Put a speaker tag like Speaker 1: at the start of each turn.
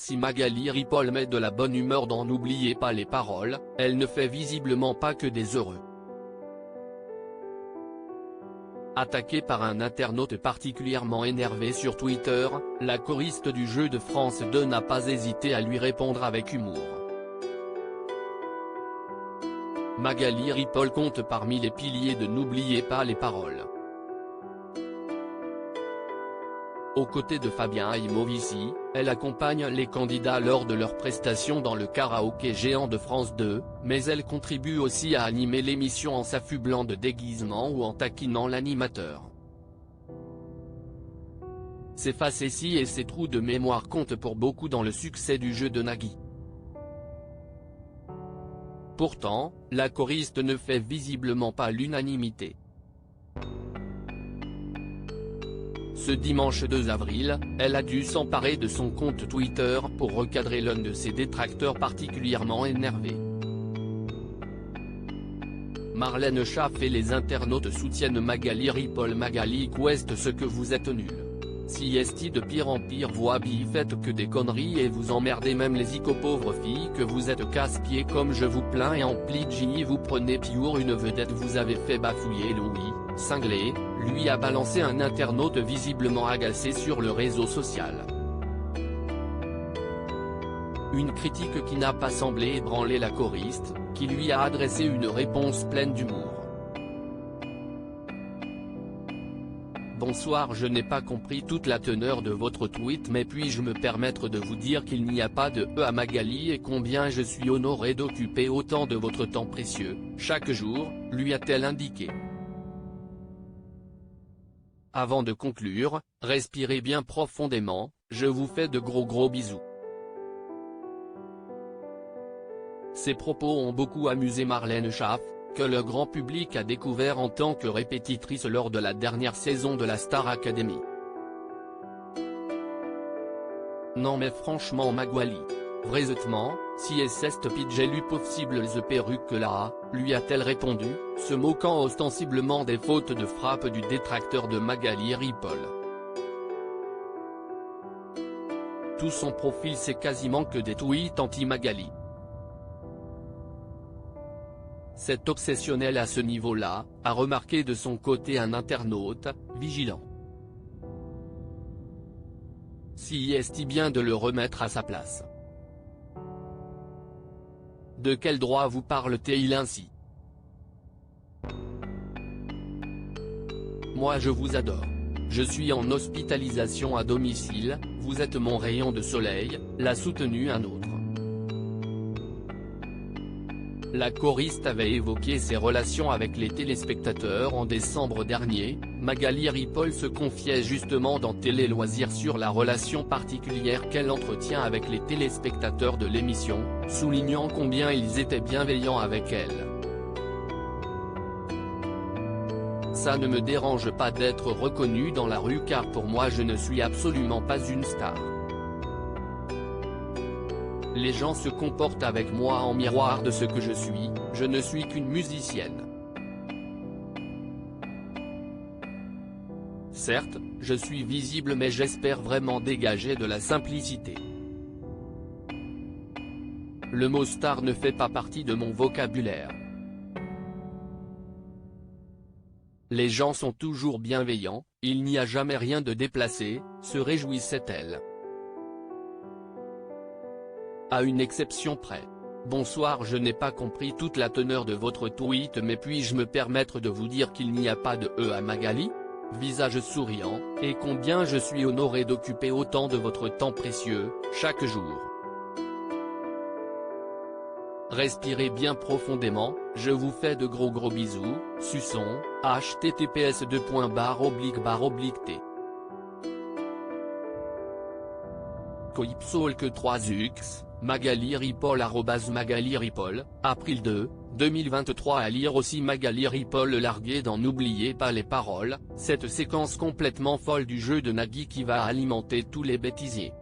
Speaker 1: Si Magali Ripoll met de la bonne humeur dans N'oubliez pas les paroles, elle ne fait visiblement pas que des heureux. Attaquée par un internaute particulièrement énervé sur Twitter, la choriste du jeu de France 2 n'a pas hésité à lui répondre avec humour. Magali Ripoll compte parmi les piliers de N'oubliez pas les paroles. Aux côtés de Fabien Aimovici, elle accompagne les candidats lors de leurs prestations dans le karaoké géant de France 2, mais elle contribue aussi à animer l'émission en s'affublant de déguisements ou en taquinant l'animateur. Ses facéties et ses trous de mémoire comptent pour beaucoup dans le succès du jeu de Nagui. Pourtant, la choriste ne fait visiblement pas l'unanimité. Ce dimanche 2 avril, elle a dû s'emparer de son compte Twitter pour recadrer l'un de ses détracteurs particulièrement énervés. Marlène Schaff et les internautes soutiennent Magali Ripoll. Magali Quest, ce que vous êtes nul. Si esti de pire en pire vous habille, faites que des conneries et vous emmerdez même les pauvres filles que vous êtes casse-pieds comme je vous plains et en pli vous prenez pure une vedette. Vous avez fait bafouiller Louis, cinglé, lui a balancé un internaute visiblement agacé sur le réseau social. Une critique qui n'a pas semblé ébranler la choriste, qui lui a adressé une réponse pleine d'humour. Bonsoir, je n'ai pas compris toute la teneur de votre tweet, mais puis-je me permettre de vous dire qu'il n'y a pas de « à Magali et combien je suis honoré d'occuper autant de votre temps précieux, chaque jour », lui a-t-elle indiqué. Avant de conclure, respirez bien profondément, je vous fais de gros bisous. Ces propos ont beaucoup amusé Marlène Schaff, que le grand public a découvert en tant que répétitrice lors de la dernière saison de la Star Academy. Non mais franchement Magali, vraisemblablement, si est pidgelu possible the perruque là, lui a-t-elle répondu, se moquant ostensiblement des fautes de frappe du détracteur de Magali Ripoll. Tout son profil c'est quasiment que des tweets anti-Magali. C'est obsessionnel à ce niveau-là, a remarqué de son côté un internaute, vigilant. Si est-il bien de le remettre à sa place. De quel droit vous parle-t-il ainsi? Moi je vous adore. Je suis en hospitalisation à domicile, vous êtes mon rayon de soleil, l'a soutenu un autre. La choriste avait évoqué ses relations avec les téléspectateurs en décembre dernier. Magali Ripoll se confiait justement dans Télé Loisirs sur la relation particulière qu'elle entretient avec les téléspectateurs de l'émission, soulignant combien ils étaient bienveillants avec elle. Ça ne me dérange pas d'être reconnue dans la rue car pour moi je ne suis absolument pas une star. Les gens se comportent avec moi en miroir de ce que je ne suis qu'une musicienne. Certes, je suis visible mais j'espère vraiment dégager de la simplicité. Le mot star ne fait pas partie de mon vocabulaire. Les gens sont toujours bienveillants, il n'y a jamais rien de déplacé, se réjouissait-elle. À une exception près. Bonsoir, je n'ai pas compris toute la teneur de votre tweet, mais puis-je me permettre de vous dire qu'il n'y a pas de « à Magali ?» Visage souriant, et combien je suis honoré d'occuper autant de votre temps précieux, chaque jour. Respirez bien profondément, je vous fais de gros bisous, suçons, https://t. Coipsolque 3x, Magali Ripoll @Magali Ripoll, April 2, 2023. À lire aussi Magali Ripoll larguée dans N'oubliez pas les paroles, cette séquence complètement folle du jeu de Nagui qui va alimenter tous les bêtisiers.